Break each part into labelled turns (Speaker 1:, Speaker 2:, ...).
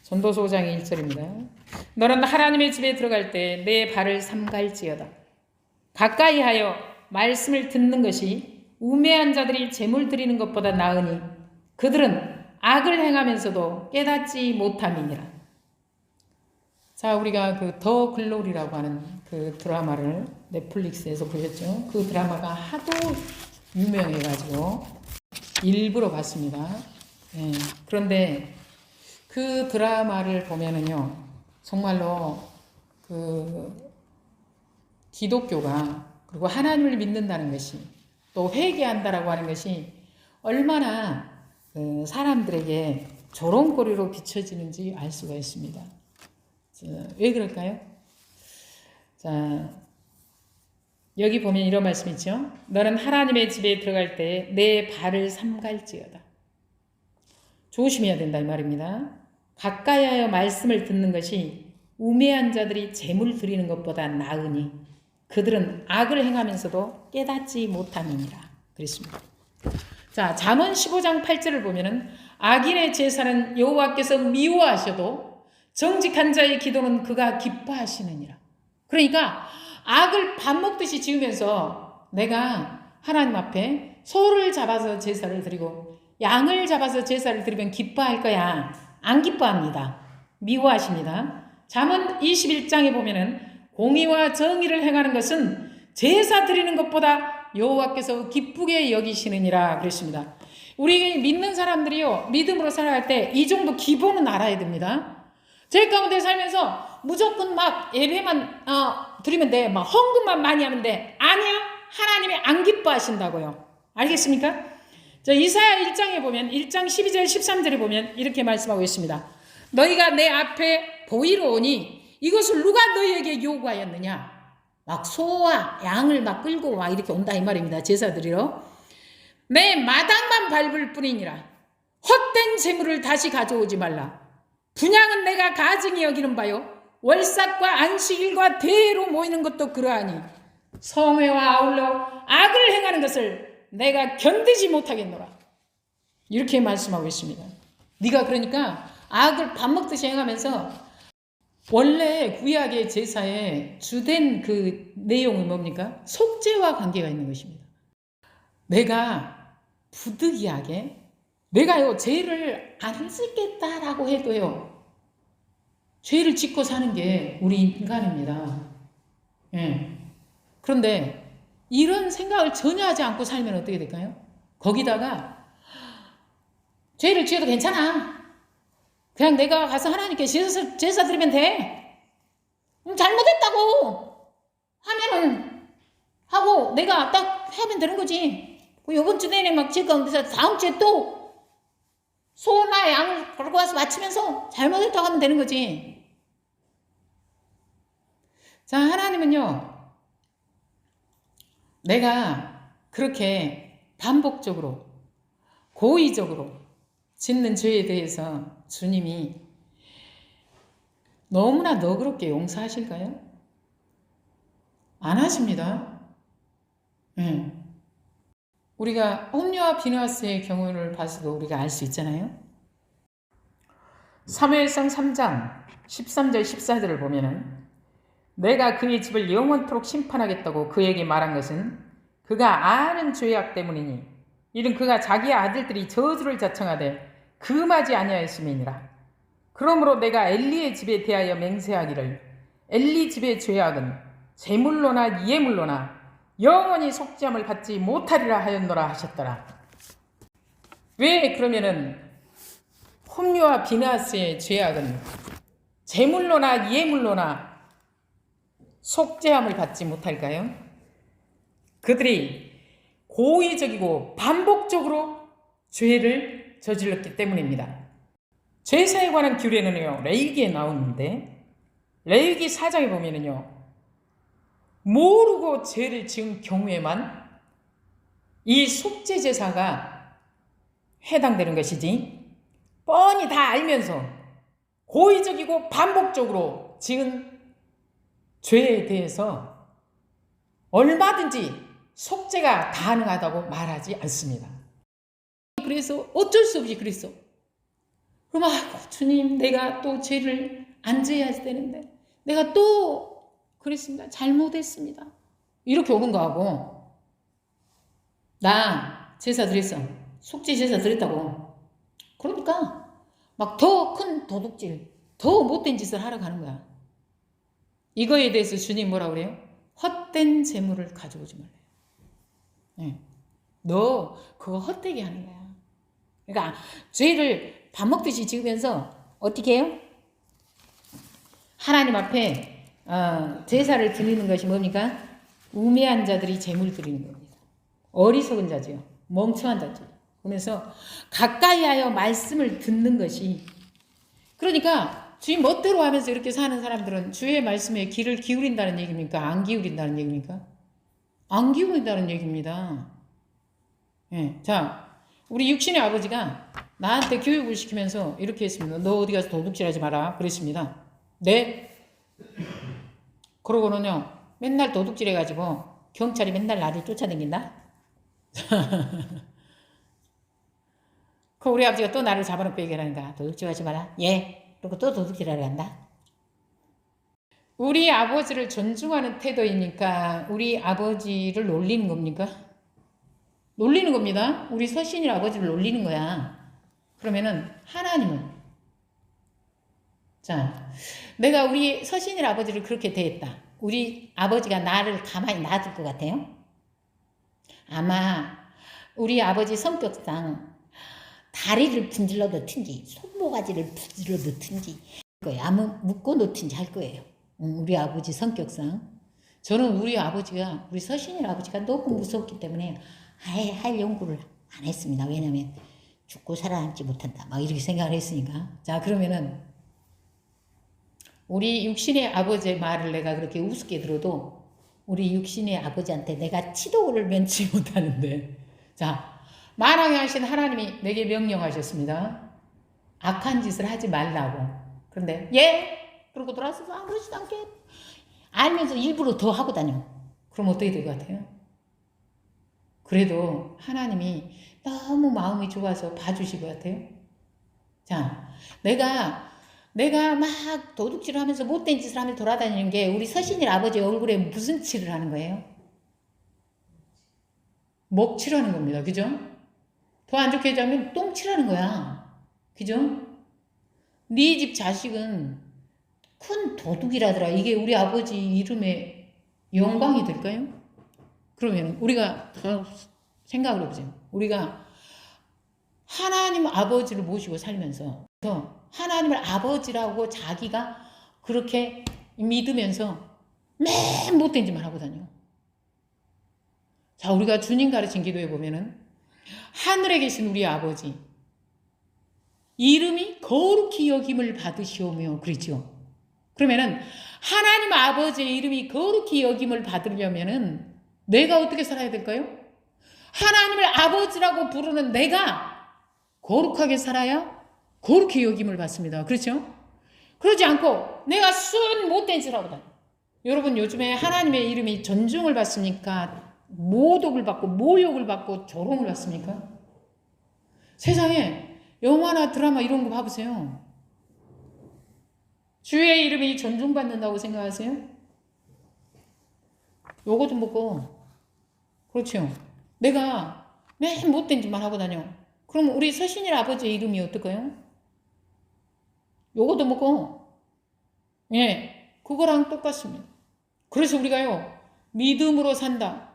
Speaker 1: 전도서 5장 1절입니다. 너는 하나님의 집에 들어갈 때 내 발을 삼갈지어다. 가까이 하여 말씀을 듣는 것이 우매한 자들이 재물 드리는 것보다 나으니 그들은 악을 행하면서도 깨닫지 못함이니라. 자, 우리가 그 더 글로리라고 하는 그 드라마를 넷플릭스에서 보셨죠? 그 드라마가 하도 유명해가지고 일부러 봤습니다. 네. 그런데 그 드라마를 보면은요, 정말로 그 기독교가 그리고 하나님을 믿는다는 것이 또 회개한다라고 하는 것이 얼마나 그 사람들에게 조롱거리로 비춰지는지 알 수가 있습니다. 자, 왜 그럴까요? 자, 여기 보면 이런 말씀 있죠. 너는 하나님의 집에 들어갈 때 내 발을 삼갈지어다. 조심해야 된다 이 말입니다. 가까이 하여 말씀을 듣는 것이 우매한 자들이 재물 드리는 것보다 나으니 그들은 악을 행하면서도 깨닫지 못함이니라. 그랬습니다. 자, 잠언 15장 8절을 보면은 악인의 제사는 여호와께서 미워하셔도 정직한 자의 기도는 그가 기뻐하시느니라. 그러니까 악을 밥 먹듯이 지으면서 내가 하나님 앞에 소를 잡아서 제사를 드리고 양을 잡아서 제사를 드리면 기뻐할 거야. 안 기뻐합니다. 미워하십니다. 잠언 21장에 보면은 공의와 정의를 행하는 것은 제사 드리는 것보다 여호와께서 기쁘게 여기시느니라 그랬습니다. 우리 믿는 사람들이요, 믿음으로 살아갈 때 이 정도 기본은 알아야 됩니다. 제 가운데 살면서 무조건 막 예배만 드리면 돼, 막 헌금만 많이 하면 돼. 아니야, 하나님이 안 기뻐하신다고요. 알겠습니까? 자, 이사야 1장에 보면 1장 12절 13절에 보면 이렇게 말씀하고 있습니다. 너희가 내 앞에 보이러 오니 이것을 누가 너희에게 요구하였느냐? 막 소와 양을 막 끌고 막 이렇게 온다 이 말입니다. 제사 드리러. 내 마당만 밟을 뿐이니라. 헛된 재물을 다시 가져오지 말라. 분향은 내가 가증히 여기는 바요. 월삭과 안식일과 대회로 모이는 것도 그러하니 성회와 아울러 악을 행하는 것을 내가 견디지 못하겠노라. 이렇게 말씀하고 있습니다. 네가 그러니까 악을 밥 먹듯이 행하면서 원래 구약의 제사의 주된 그 내용은 뭡니까? 속죄와 관계가 있는 것입니다. 내가 부득이하게 내가요 죄를 안 짓겠다라고 해도요 죄를 짓고 사는 게 우리 인간입니다. 예. 그런데 이런 생각을 전혀 하지 않고 살면 어떻게 될까요? 거기다가 죄를 지어도 괜찮아. 그냥 내가 가서 하나님께 제사 드리면 돼. 잘못했다고 하면은 하고 내가 딱 하면 되는 거지. 이번 주 내내 막 제 가운데서 다음 주에 또 소나 양을 걸고 와서 바치면서 잘못했다고 하면 되는 거지. 자, 하나님은요, 내가 그렇게 반복적으로 고의적으로 짓는 죄에 대해서 주님이 너무나 너그럽게 용서하실까요? 안 하십니다. 우리가 홈리와 비느하스의 경우를 봐서도 우리가 알 수 있잖아요. 사무엘상 3장 13절 14절을 보면은 내가 그의 집을 영원토록 심판하겠다고 그에게 말한 것은 그가 아는 죄악 때문이니 이는 그가 자기 아들들이 저주를 자청하되 금하지 아니하였음이니라. 그러므로 내가 엘리의 집에 대하여 맹세하기를 엘리 집의 죄악은 제물로나 예물로나 영원히 속죄함을 받지 못하리라 하였노라 하셨더라. 왜 그러면은 홈리와 비느하스의 죄악은 제물로나 예물로나 속죄함을 받지 못할까요? 그들이 고의적이고 반복적으로 죄를 저질렀기 때문입니다. 제사에 관한 규례는요, 레위기에 나오는데 레위기 4장에 보면은요, 모르고 죄를 지은 경우에만 이 속죄 제사가 해당되는 것이지, 뻔히 다 알면서 고의적이고 반복적으로 지은 죄에 대해서 얼마든지 속죄가 가능하다고 말하지 않습니다. 그래서 어쩔 수 없이 그랬어. 그럼 주님 내가 또 죄를 안 져야 되는데 내가 또 그랬습니다. 잘못했습니다. 이렇게 오는 거하고 나 제사 드렸어. 속죄 제사 드렸다고. 그러니까 막 더 큰 도둑질, 더 못된 짓을 하러 가는 거야. 이거에 대해서 주님 뭐라 그래요? 헛된 재물을 가져오지 말래요. 네. 너 그거 헛되게 하는 거야. 그러니까 죄를 밥 먹듯이 지으면서 어떻게 해요? 하나님 앞에 제사를 드리는 것이 뭡니까? 우매한 자들이 재물 드리는 겁니다. 어리석은 자지요. 멍청한 자죠. 그러면서 가까이 하여 말씀을 듣는 것이, 그러니까 주인 멋대로 하면서 이렇게 사는 사람들은 주의 말씀에 귀를 기울인다는 얘기입니까? 안 기울인다는 얘기입니까? 안 기울인다는 얘기입니다. 예. 자, 우리 육신의 아버지가 나한테 교육을 시키면서 이렇게 했습니다. 너 어디 가서 도둑질하지 마라 그랬습니다. 네? 그러고는요 맨날 도둑질해가지고 경찰이 맨날 나를 쫓아다닌다. 그 우리 아버지가 또 나를 잡아놓고 얘기하는가. 도둑질하지 마라. 예. 그리고 또 도둑질하러 간다. 우리 아버지를 존중하는 태도이니까 우리 아버지를 놀리는 겁니까? 놀리는 겁니다. 우리 서신일 아버지를 놀리는 거야. 그러면은 하나님은, 자, 내가 우리 서신일 아버지를 그렇게 대했다. 우리 아버지가 나를 가만히 놔둘 것 같아요? 아마 우리 아버지 성격상 다리를 분질러 넣든지 손모가지를 분질러 넣든지 아무 묶어 놓든지 할 거예요. 우리 아버지 성격상. 저는 우리 아버지가, 우리 서신일 아버지가 너무 무섭기 때문에 아예 할 연구를 안 했습니다. 왜냐면 죽고 살아남지 못한다 막 이렇게 생각을 했으니까. 자, 그러면은 우리 육신의 아버지의 말을 내가 그렇게 우습게 들어도 우리 육신의 아버지한테 내가 치도를 면치 못하는데, 자, 만왕에 하신 하나님이 내게 명령하셨습니다. 악한 짓을 하지 말라고. 그런데 예? 그러고 돌아서서 아무렇지도 않게 알면서 일부러 더 하고 다녀. 그럼 어떻게 될 것 같아요? 그래도 하나님이 너무 마음이 좋아서 봐주실 것 같아요. 자, 내가 막 도둑질을 하면서 못된 짓을 하면서 돌아다니는 게 우리 서신일 아버지 얼굴에 무슨 칠을 하는 거예요? 먹칠하는 겁니다. 그죠? 더 안 좋게 얘기하면 똥칠하는 거야. 그죠? 네 집 자식은 큰 도둑이라더라. 이게 우리 아버지 이름에 영광이 될까요? 그러면 우리가 더 생각을 해보세요. 우리가 하나님 아버지를 모시고 살면서 하나님을 아버지라고 자기가 그렇게 믿으면서 맨 못된 짓만 하고 다녀. 자, 우리가 주님 가르친 기도에 보면은 하늘에 계신 우리 아버지 이름이 거룩히 여김을 받으시오며 그러죠. 그러면은 하나님 아버지의 이름이 거룩히 여김을 받으려면은 내가 어떻게 살아야 될까요? 하나님을 아버지라고 부르는 내가 거룩하게 살아야 거룩히 여김을 받습니다. 그렇죠? 그러지 않고 내가 순 못된 짓을 하고 다녀. 여러분 요즘에 하나님의 이름이 존중을 받습니까? 모독을 받고 모욕을 받고 조롱을 받습니까? 세상에 영화나 드라마 이런 거 봐보세요. 주의 이름이 존중받는다고 생각하세요? 요거 좀 보고. 그렇죠. 내가 맨 못된 짓만 하고 다녀. 그럼 우리 서신일 아버지의 이름이 어떨까요? 요것도 먹고, 예, 그거랑 똑같습니다. 그래서 우리가요, 믿음으로 산다.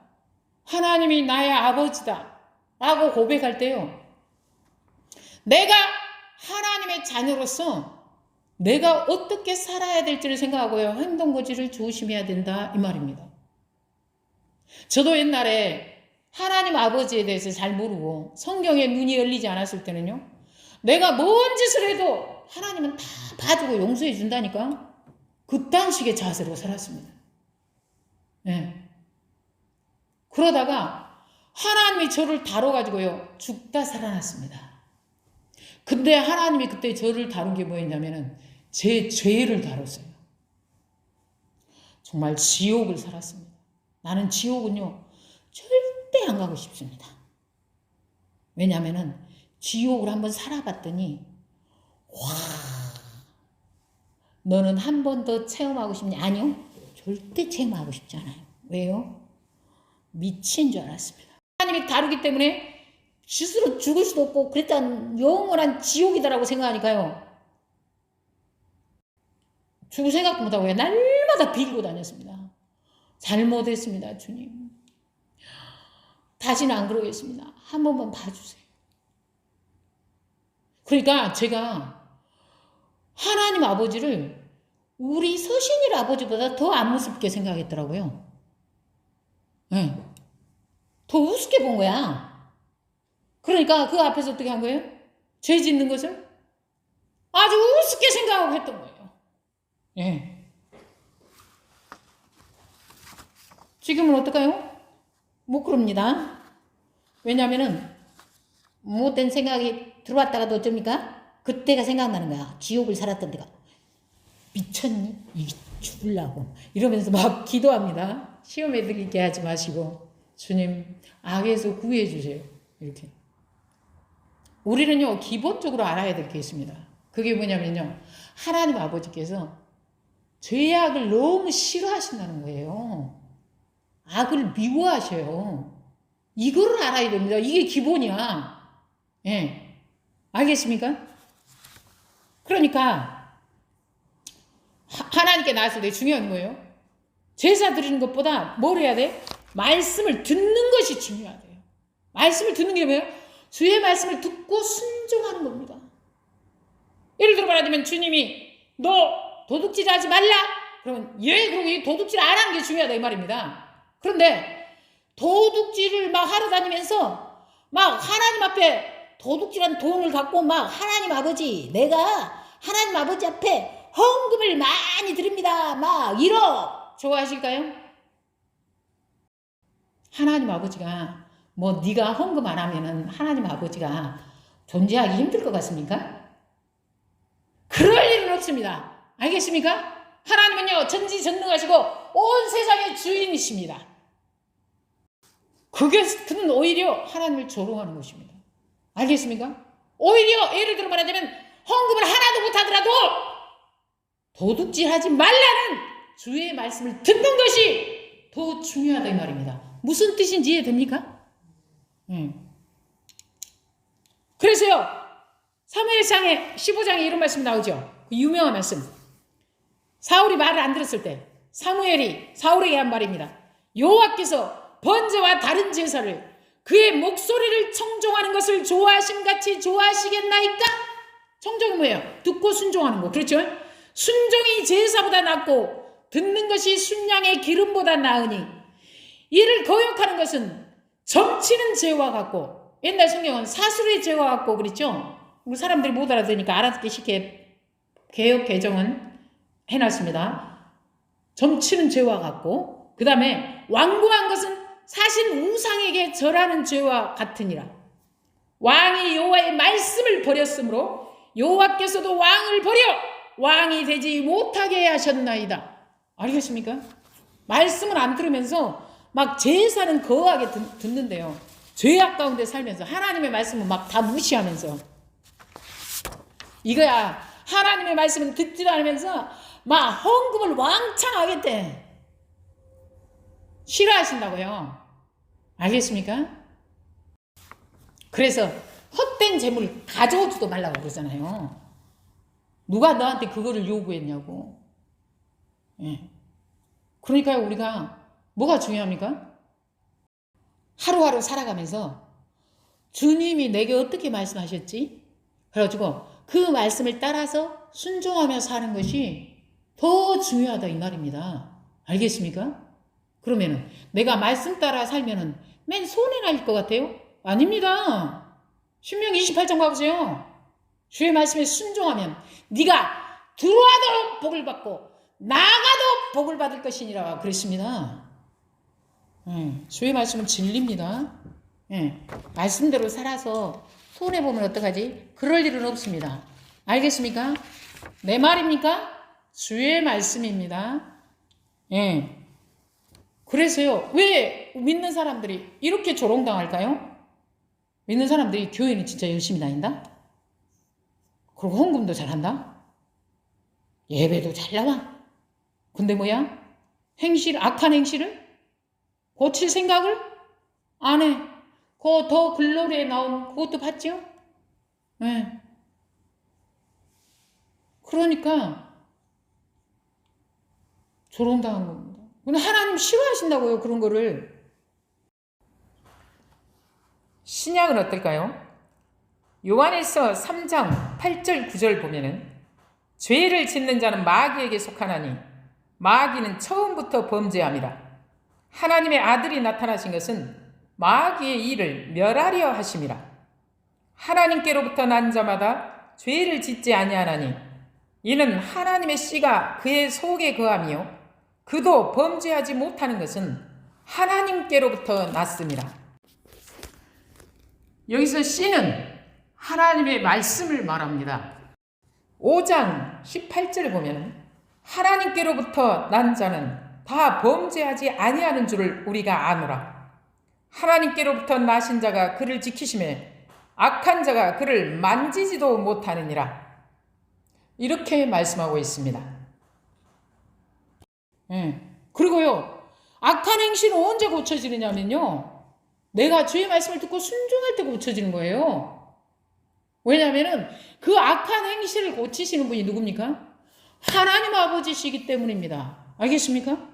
Speaker 1: 하나님이 나의 아버지다. 라고 고백할 때요, 내가 하나님의 자녀로서 내가 어떻게 살아야 될지를 생각하고요, 행동거지를 조심해야 된다. 이 말입니다. 저도 옛날에 하나님 아버지에 대해서 잘 모르고 성경에 눈이 열리지 않았을 때는요, 내가 뭔 짓을 해도 하나님은 다 봐주고 용서해 준다니까 그딴 식의 자세로 살았습니다. 네. 그러다가 하나님이 저를 다뤄가지고요 죽다 살아났습니다. 근데 하나님이 그때 저를 다룬 게 뭐였냐면은 제 죄를 다뤘어요. 정말 지옥을 살았습니다. 나는 지옥은요 절대 안 가고 싶습니다. 왜냐면은 지옥을 한번 살아봤더니 너는 한 번 더 체험하고 싶니? 아니요. 절대 체험하고 싶지 않아요. 왜요? 미친 줄 알았습니다. 하나님이 다루기 때문에 스스로 죽을 수도 없고 그랬던 영원한 지옥이다라고 생각하니까요. 죽을 생각도 못하고 날마다 빌고 다녔습니다. 잘못했습니다. 주님. 다시는 안 그러겠습니다. 한 번만 봐주세요. 그러니까 제가 하나님 아버지를 우리 서신일 아버지보다 더 안 무섭게 생각했더라고요. 네. 더 우습게 본 거야. 그러니까 그 앞에서 어떻게 한 거예요? 죄 짓는 것을 아주 우습게 생각하고 했던 거예요. 네. 지금은 어떨까요? 못 그럽니다. 왜냐하면은 못된 생각이 들어왔다가도 어쩝니까? 그때가 생각나는 거야. 지옥을 살았던 데가. 미쳤니? 이게 죽으려고. 이러면서 막 기도합니다. 시험에 들리게 하지 마시고 주님 악에서 구해 주세요. 이렇게. 우리는요 기본적으로 알아야 될 게 있습니다. 그게 뭐냐면요. 하나님 아버지께서 죄악을 너무 싫어하신다는 거예요. 악을 미워하셔요. 이거를 알아야 됩니다. 이게 기본이야. 예. 알겠습니까? 그러니까 하나님께 나왔을 때 중요한 거예요. 제사 드리는 것보다 뭘 해야 돼? 말씀을 듣는 것이 중요하대요. 말씀을 듣는 게 뭐예요? 주의 말씀을 듣고 순종하는 겁니다. 예를 들어 말하자면 주님이 너 도둑질하지 말라. 그러면 그러고 이 도둑질 안 하는 게 중요하다 이 말입니다. 그런데 도둑질을 막 하러 다니면서 막 하나님 앞에 도둑질한 돈을 갖고 막 하나님 아버지 내가 하나님 아버지 앞에 헌금을 많이 드립니다. 막 이러 좋아하실까요? 하나님 아버지가 뭐 네가 헌금 안 하면은 하나님 아버지가 존재하기 힘들 것 같습니까? 그럴 일은 없습니다. 알겠습니까? 하나님은요 전지전능하시고 온 세상의 주인이십니다. 그는 오히려 하나님을 조롱하는 것입니다. 알겠습니까? 오히려 예를 들어 말하자면 헌금을 하나도 못하더라도 도둑질하지 말라는 주의 말씀을 듣는 것이 더 중요하다 이 말입니다. 무슨 뜻인지 이해됩니까? 그래서요 사무엘상에 15장에 이런 말씀 나오죠. 그 유명한 말씀. 사울이 말을 안 들었을 때 사무엘이 사울에게 한 말입니다. 여호와께서 번제와 다른 제사를 그의 목소리를 청종하는 것을 좋아하심같이 좋아하시겠나이까? 청종은 뭐예요? 듣고 순종하는 거. 그렇죠? 순종이 제사보다 낫고 듣는 것이 순양의 기름보다 나으니 이를 거역하는 것은 점치는 죄와 같고 옛날 성경은 사술의 죄와 같고 그랬죠? 우리 사람들이 못 알아들으니까 알아듣기 쉽게 개역 개정은 해놨습니다. 점치는 죄와 같고 그 다음에 완고한 것은 사신 우상에게 절하는 죄와 같으니라. 왕이 여호와의 말씀을 버렸으므로 여호와께서도 왕을 버려 왕이 되지 못하게 하셨나이다. 알겠습니까? 말씀을 안 들으면서 막 제사는 거하게 듣는데요. 죄악 가운데 살면서 하나님의 말씀은 막 다 무시하면서 이거야. 하나님의 말씀은 듣지도 않으면서 막 헌금을 왕창 하겠대. 싫어하신다고요. 알겠습니까? 그래서 헛된 재물 가져오지도 말라고 그러잖아요. 누가 너한테 그거를 요구했냐고. 예. 그러니까 우리가 뭐가 중요합니까? 하루하루 살아가면서 주님이 내게 어떻게 말씀하셨지? 그래가지고 그 말씀을 따라서 순종하며 사는 것이 더 중요하다 이 말입니다. 알겠습니까? 그러면은 내가 말씀 따라 살면은 맨 손해 날 것 같아요? 아닙니다. 신명기 28장 봐보세요. 주의 말씀에 순종하면 네가 들어와도 복을 받고 나가도 복을 받을 것이니라 그랬습니다. 주의 말씀은 진리입니다. 말씀대로 살아서 손해보면 어떡하지? 그럴 일은 없습니다. 알겠습니까? 내 말입니까? 주의 말씀입니다. 그래서요, 왜 믿는 사람들이 이렇게 조롱당할까요? 믿는 사람들이 교회는 진짜 열심히 다닌다? 그리고 헌금도 잘한다. 예배도 잘 나와. 근데 뭐야? 악한 행실을 고칠 생각을 안 해. 그 더 글로리에 나온 그것도 봤죠? 네. 그러니까 조롱당한 겁니다. 근데 하나님 싫어하신다고요, 그런 거를. 신약은 어떨까요? 요한에서 3장 8절 9절 보면은 죄를 짓는 자는 마귀에게 속하나니 마귀는 처음부터 범죄함이라. 하나님의 아들이 나타나신 것은 마귀의 일을 멸하려 하심이라. 하나님께로부터 난 자마다 죄를 짓지 아니하나니 이는 하나님의 씨가 그의 속에 거하며 그도 범죄하지 못하는 것은 하나님께로부터 났습니다. 여기서 씨는 하나님의 말씀을 말합니다. 5장 18절에 보면 하나님께로부터 난 자는 다 범죄하지 아니하는 줄을 우리가 아노라. 하나님께로부터 나신 자가 그를 지키심에 악한 자가 그를 만지지도 못하느니라. 이렇게 말씀하고 있습니다. 그리고요, 악한 행실은 언제 고쳐지느냐면요, 내가 주의 말씀을 듣고 순종할 때 고쳐지는 거예요. 왜냐하면 그 악한 행실을 고치시는 분이 누굽니까? 하나님 아버지시기 때문입니다. 알겠습니까?